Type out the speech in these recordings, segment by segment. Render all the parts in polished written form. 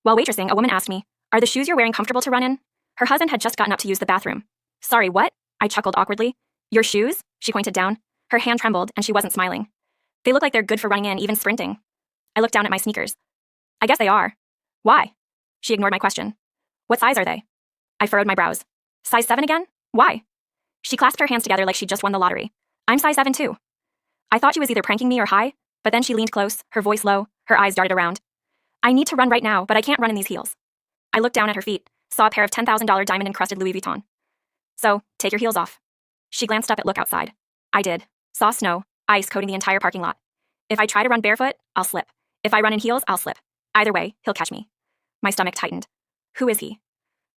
While waitressing, a woman asked me, "Are the shoes you're wearing comfortable to run in?" Her husband had just gotten up to use the bathroom. "Sorry, what?" I chuckled awkwardly. "Your shoes?" She pointed down. Her hand trembled, and she wasn't smiling. "They look like they're good for running in, even sprinting." I looked down at my sneakers. "I guess they are." "Why?" She ignored my question. "What size are they?" I furrowed my brows. "Size 7 again? Why?" She clasped her hands together like she'd just won the lottery. "I'm size 7 too." I thought she was either pranking me or high, but then she leaned close, her voice low, her eyes darted around. "I need to run right now, but I can't run in these heels." I looked down at her feet, saw a pair of $10,000 diamond-encrusted Louis Vuitton. "So, take your heels off." She glanced up at look outside. I did. Saw snow, ice coating the entire parking lot. If I try to run barefoot, I'll slip. If I run in heels, I'll slip. Either way, he'll catch me. My stomach tightened. "Who is he?"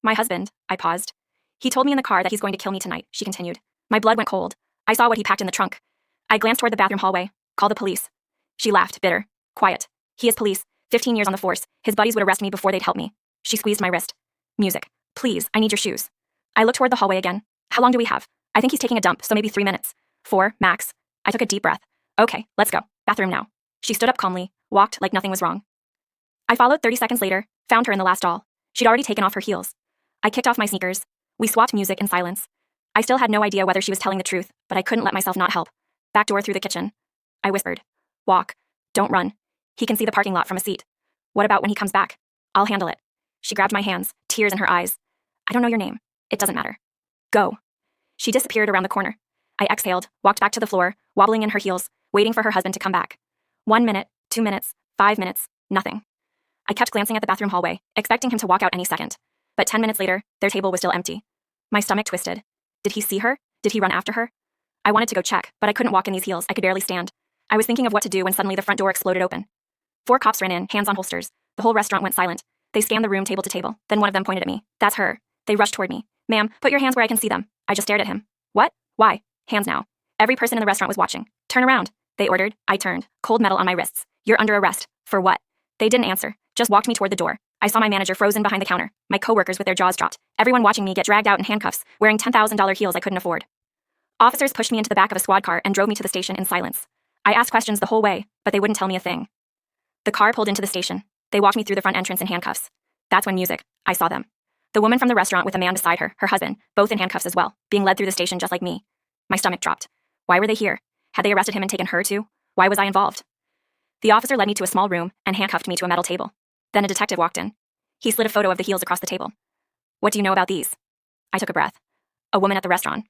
"My husband," I paused. "He told me in the car that he's going to kill me tonight," she continued. My blood went cold. I saw what he packed in the trunk. I glanced toward the bathroom hallway. "Call the police." She laughed, bitter. "Quiet. He is police. 15 years on the force. His buddies would arrest me before they'd help me." She squeezed my wrist. "Music. Please, I need your shoes." I looked toward the hallway again. "How long do we have?" "I think he's taking a dump, so maybe 3 minutes. 4, max." I took a deep breath. "Okay, let's go. Bathroom now." She stood up calmly, walked like nothing was wrong. I followed 30 seconds later, found her in the last stall. She'd already taken off her heels. I kicked off my sneakers. We swapped music in silence. I still had no idea whether she was telling the truth, but I couldn't let myself not help. Back door through the kitchen. I whispered. "Walk. Don't run. He can see the parking lot from a seat. What about when he comes back? I'll handle it." She grabbed my hands, tears in her eyes. "I don't know your name. It doesn't matter. Go." She disappeared around the corner. I exhaled, walked back to the floor, wobbling in her heels, waiting for her husband to come back. 1 minute, 2 minutes, 5 minutes, nothing. I kept glancing at the bathroom hallway, expecting him to walk out any second. But 10 minutes later, their table was still empty. My stomach twisted. Did he see her? Did he run after her? I wanted to go check, but I couldn't walk in these heels. I could barely stand. I was thinking of what to do when suddenly the front door exploded open. 4 cops ran in, hands on holsters. The whole restaurant went silent. They scanned the room table to table. Then one of them pointed at me. "That's her." They rushed toward me. "Ma'am, put your hands where I can see them." I just stared at him. "What? Why?" "Hands now." Every person in the restaurant was watching. "Turn around," they ordered. I turned. Cold metal on my wrists. "You're under arrest." "For what?" They didn't answer, just walked me toward the door. I saw my manager frozen behind the counter, my coworkers with their jaws dropped, everyone watching me get dragged out in handcuffs, wearing $10,000 heels I couldn't afford. Officers pushed me into the back of a squad car and drove me to the station in silence. I asked questions the whole way, but they wouldn't tell me a thing. The car pulled into the station. They walked me through the front entrance in handcuffs. That's when music. I saw them. The woman from the restaurant with a man beside her, her husband, both in handcuffs as well, being led through the station just like me. My stomach dropped. Why were they here? Had they arrested him and taken her too? Why was I involved? The officer led me to a small room and handcuffed me to a metal table. Then a detective walked in. He slid a photo of the heels across the table. "What do you know about these?" I took a breath. "A woman at the restaurant.